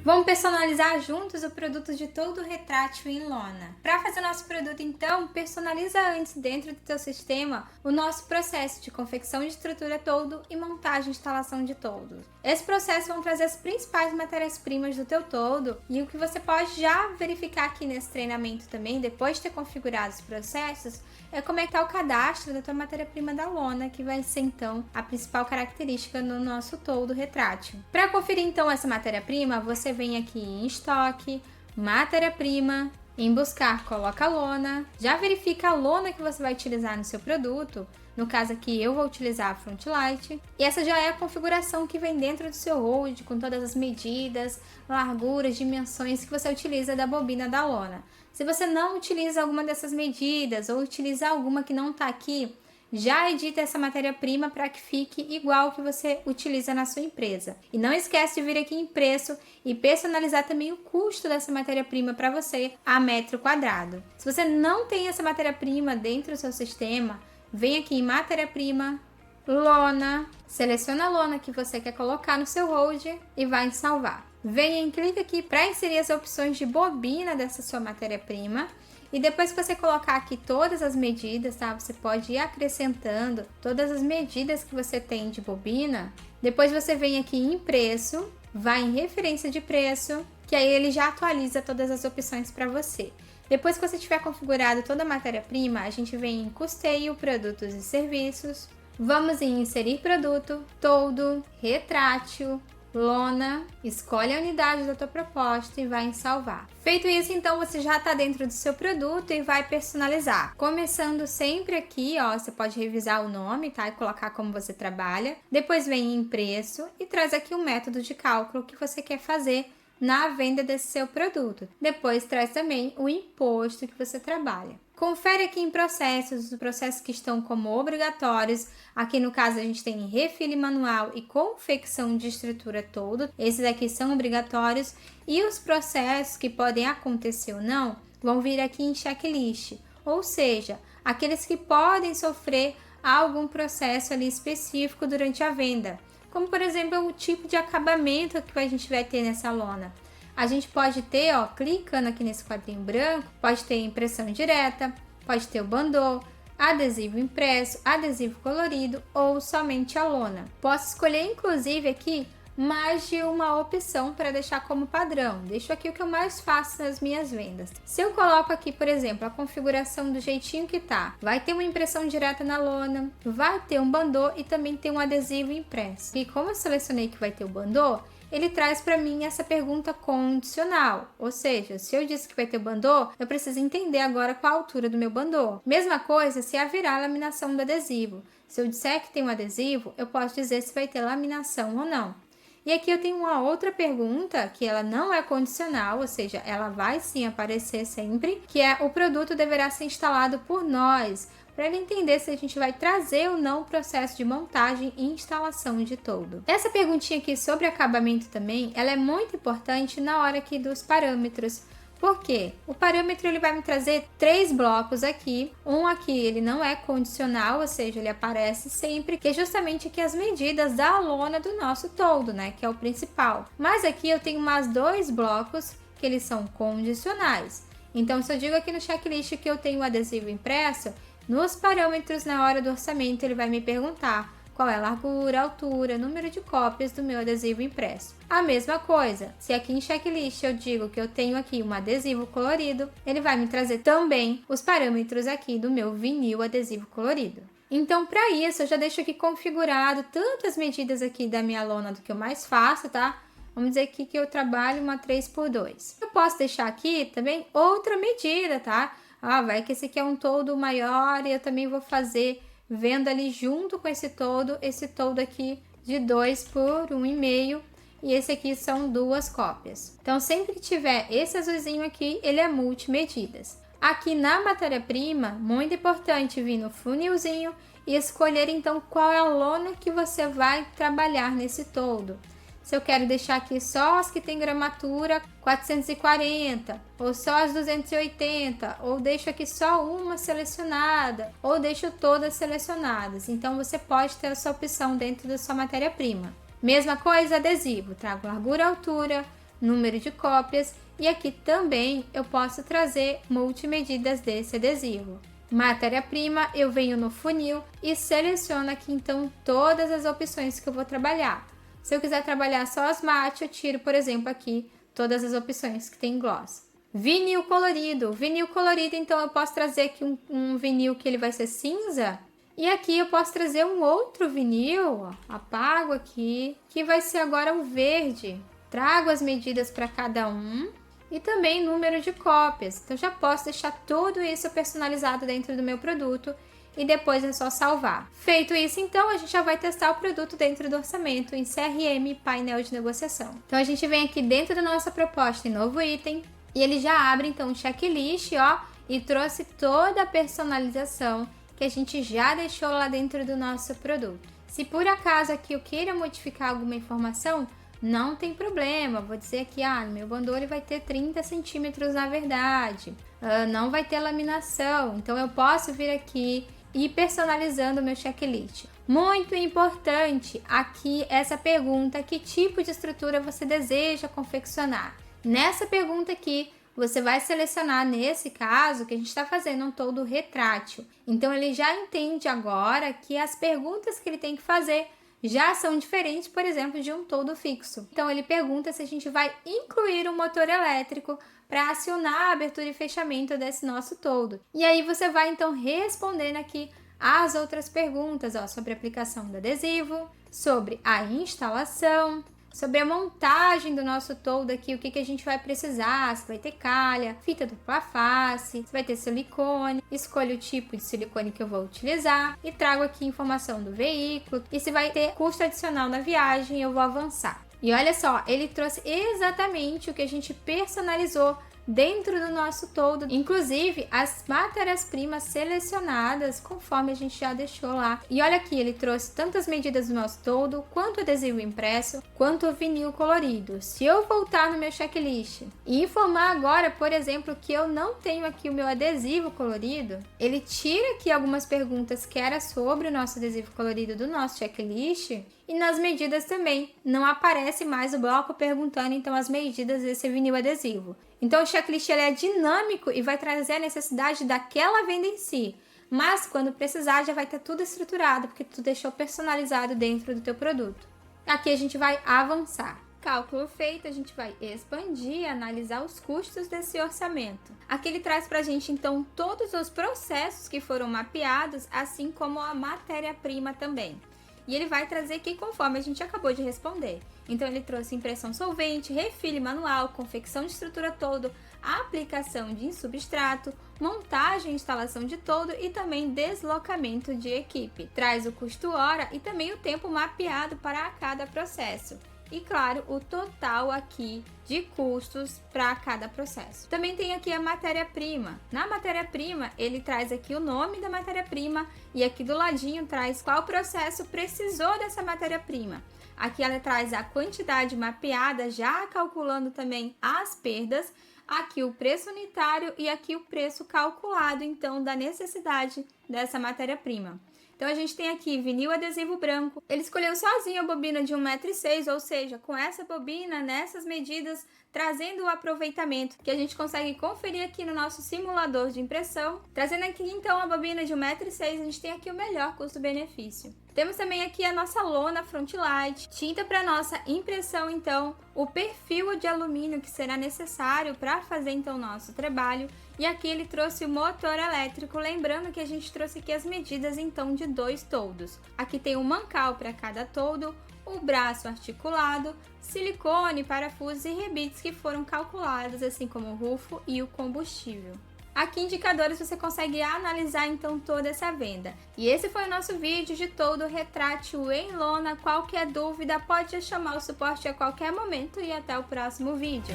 Vamos personalizar juntos o produto de todo retrátil em lona. Para fazer o nosso produto, então, personaliza antes dentro do teu sistema o nosso processo de confecção de estrutura todo e montagem e instalação de todo. Esse processo vão trazer as principais matérias-primas do teu todo, e o que você pode já verificar aqui nesse treinamento também, depois de ter configurado os processos, é como é que está o cadastro da tua matéria-prima da lona, que vai ser então a principal característica no nosso todo retrátil. Para conferir então essa matéria-prima, você vem aqui em estoque, matéria-prima, em buscar, coloca a lona, já verifica a lona que você vai utilizar no seu produto. No caso aqui eu vou utilizar a Frontlight, e essa já é a configuração que vem dentro do seu hold, com todas as medidas, larguras, dimensões que você utiliza da bobina da lona. Se você não utiliza alguma dessas medidas ou utiliza alguma que não está aqui, já edita essa matéria-prima para que fique igual ao que você utiliza na sua empresa. E não esquece de vir aqui em preço e personalizar também o custo dessa matéria-prima para você a metro quadrado. Se você não tem essa matéria-prima dentro do seu sistema, vem aqui em matéria-prima, lona, seleciona a lona que você quer colocar no seu hold e vai em salvar. Venha em clique aqui para inserir as opções de bobina dessa sua matéria-prima. E depois que você colocar aqui todas as medidas, tá? Você pode ir acrescentando todas as medidas que você tem de bobina. Depois você vem aqui em preço, vai em referência de preço, que aí ele já atualiza todas as opções para você. Depois que você tiver configurado toda a matéria-prima, a gente vem em custeio, produtos e serviços. Vamos em inserir produto, todo, retrátil, lona, escolhe a unidade da tua proposta e vai em salvar. Feito isso, então você já está dentro do seu produto e vai personalizar. Começando sempre aqui, ó, você pode revisar o nome, tá? E colocar como você trabalha. Depois vem em preço e traz aqui o método de cálculo que você quer fazer na venda desse seu produto. Depois traz também o imposto que você trabalha. Confere aqui em processos, os processos que estão como obrigatórios. Aqui no caso a gente tem refile manual e confecção de estrutura todo. Esses aqui são obrigatórios. E os processos que podem acontecer ou não, vão vir aqui em checklist. Ou seja, aqueles que podem sofrer algum processo ali específico durante a venda. Como por exemplo o tipo de acabamento que a gente vai ter nessa lona. A gente pode ter, ó, clicando aqui nesse quadrinho branco, pode ter impressão direta, pode ter o bandô, adesivo impresso, adesivo colorido ou somente a lona. Posso escolher inclusive aqui mais de uma opção para deixar como padrão. Deixo aqui o que eu mais faço nas minhas vendas. Se eu coloco aqui, por exemplo, a configuração do jeitinho que tá, vai ter uma impressão direta na lona, vai ter um bandô e também tem um adesivo impresso. E como eu selecionei que vai ter o bandô, ele traz para mim essa pergunta condicional, ou seja, se eu disse que vai ter bandô, eu preciso entender agora qual a altura do meu bandô. Mesma coisa se haverá laminação do adesivo. Se eu disser que tem um adesivo, eu posso dizer se vai ter laminação ou não. E aqui eu tenho uma outra pergunta, que ela não é condicional, ou seja, ela vai sim aparecer sempre, que é: o produto deverá ser instalado por nós, para ele entender se a gente vai trazer ou não o processo de montagem e instalação de todo. Essa perguntinha aqui sobre acabamento também, ela é muito importante na hora aqui dos parâmetros. Por quê? O parâmetro ele vai me trazer 3 blocos aqui. Um aqui ele não é condicional, ou seja, ele aparece sempre, que é justamente aqui as medidas da lona do nosso todo, né? Que é o principal. Mas aqui eu tenho mais 2 blocos que eles são condicionais. Então, se eu digo aqui no checklist que eu tenho o adesivo impresso, nos parâmetros, na hora do orçamento, ele vai me perguntar qual é a largura, altura, número de cópias do meu adesivo impresso. A mesma coisa, se aqui em checklist eu digo que eu tenho aqui um adesivo colorido, ele vai me trazer também os parâmetros aqui do meu vinil adesivo colorido. Então, para isso, eu já deixo aqui configurado tantas medidas aqui da minha lona do que eu mais faço, tá? Vamos dizer aqui que eu trabalho uma 3x2. Eu posso deixar aqui também outra medida, tá? Vai que esse aqui é um todo maior e eu também vou fazer vendo ali junto com esse todo aqui de 2 por 1,5 e esse aqui são 2 cópias. Então, sempre que tiver esse azulzinho aqui, ele é multimedidas. Aqui na matéria-prima, muito importante vir no funilzinho e escolher então qual é a lona que você vai trabalhar nesse todo. Se eu quero deixar aqui só as que tem gramatura 440, ou só as 280, ou deixo aqui só uma selecionada, ou deixo todas selecionadas. Então, você pode ter essa opção dentro da sua matéria-prima. Mesma coisa, adesivo. Trago largura, altura, número de cópias e aqui também eu posso trazer multimedidas desse adesivo. Matéria-prima, eu venho no funil e seleciono aqui então todas as opções que eu vou trabalhar. Se eu quiser trabalhar só as mate, eu tiro, por exemplo, aqui todas as opções que tem gloss. Vinil colorido. Vinil colorido, então eu posso trazer aqui um vinil que ele vai ser cinza. E aqui eu posso trazer um outro vinil, ó, apago aqui, que vai ser agora o verde. Trago as medidas para cada um e também número de cópias. Então já posso deixar tudo isso personalizado dentro do meu produto e depois é só salvar. Feito isso, então, a gente já vai testar o produto dentro do orçamento em CRM painel de negociação. Então a gente vem aqui dentro da nossa proposta em novo item e ele já abre então o checklist, ó, e trouxe toda a personalização que a gente já deixou lá dentro do nosso produto. Se por acaso aqui eu queira modificar alguma informação, não tem problema, vou dizer aqui, meu bandô ele vai ter 30 centímetros na verdade, não vai ter laminação, então eu posso vir aqui e ir personalizando o meu checklist. Muito importante aqui essa pergunta, que tipo de estrutura você deseja confeccionar? Nessa pergunta aqui, você vai selecionar, nesse caso, que a gente está fazendo um toldo retrátil. Então, ele já entende agora que as perguntas que ele tem que fazer já são diferentes, por exemplo, de um toldo fixo. Então, ele pergunta se a gente vai incluir um motor elétrico para acionar a abertura e fechamento desse nosso toldo. E aí, você vai, então, respondendo aqui as outras perguntas, ó, sobre a aplicação do adesivo, sobre a instalação, sobre a montagem do nosso toldo aqui, o que a gente vai precisar, se vai ter calha, fita dupla face, se vai ter silicone, escolho o tipo de silicone que eu vou utilizar e trago aqui informação do veículo e se vai ter custo adicional na viagem, eu vou avançar. E olha só, ele trouxe exatamente o que a gente personalizou dentro do nosso toldo, inclusive as matérias-primas selecionadas conforme a gente já deixou lá. E olha aqui, ele trouxe tantas medidas do nosso toldo, quanto adesivo impresso, quanto o vinil colorido. Se eu voltar no meu checklist e informar agora, por exemplo, que eu não tenho aqui o meu adesivo colorido, ele tira aqui algumas perguntas que era sobre o nosso adesivo colorido do nosso checklist. E nas medidas também, não aparece mais o bloco perguntando então as medidas desse vinil adesivo. Então o checklist ele é dinâmico e vai trazer a necessidade daquela venda em si. Mas quando precisar já vai ter tudo estruturado, porque tu deixou personalizado dentro do teu produto. Aqui a gente vai avançar. Cálculo feito, a gente vai expandir e analisar os custos desse orçamento. Aqui ele traz pra gente então todos os processos que foram mapeados, assim como a matéria-prima também. E ele vai trazer aqui conforme a gente acabou de responder. Então ele trouxe impressão solvente, refile manual, confecção de estrutura toldo, aplicação de substrato, montagem e instalação de toldo e também deslocamento de equipe. Traz o custo hora e também o tempo mapeado para cada processo. E claro, o total aqui de custos para cada processo. Também tem aqui a matéria-prima. Na matéria-prima, ele traz aqui o nome da matéria-prima e aqui do ladinho traz qual processo precisou dessa matéria-prima. Aqui ela traz a quantidade mapeada, já calculando também as perdas, aqui o preço unitário e aqui o preço calculado, então, da necessidade dessa matéria-prima. Então, a gente tem aqui vinil adesivo branco. Ele escolheu sozinho a bobina de 1,6 m, ou seja, com essa bobina, nessas medidas, trazendo o aproveitamento que a gente consegue conferir aqui no nosso simulador de impressão. Trazendo aqui, então, a bobina de 1,6 m, a gente tem aqui o melhor custo-benefício. Temos também aqui a nossa lona Frontlight, tinta para nossa impressão, então, o perfil de alumínio que será necessário para fazer, então, o nosso trabalho. E aqui ele trouxe o motor elétrico, lembrando que a gente trouxe aqui as medidas, então, de 2 toldos. Aqui tem um mancal para cada toldo, o braço articulado, silicone, parafusos e rebites que foram calculados, assim como o rufo e o combustível. Aqui indicadores você consegue analisar então toda essa venda. E esse foi o nosso vídeo de toldo retrátil em lona. Qualquer dúvida pode chamar o suporte a qualquer momento e até o próximo vídeo.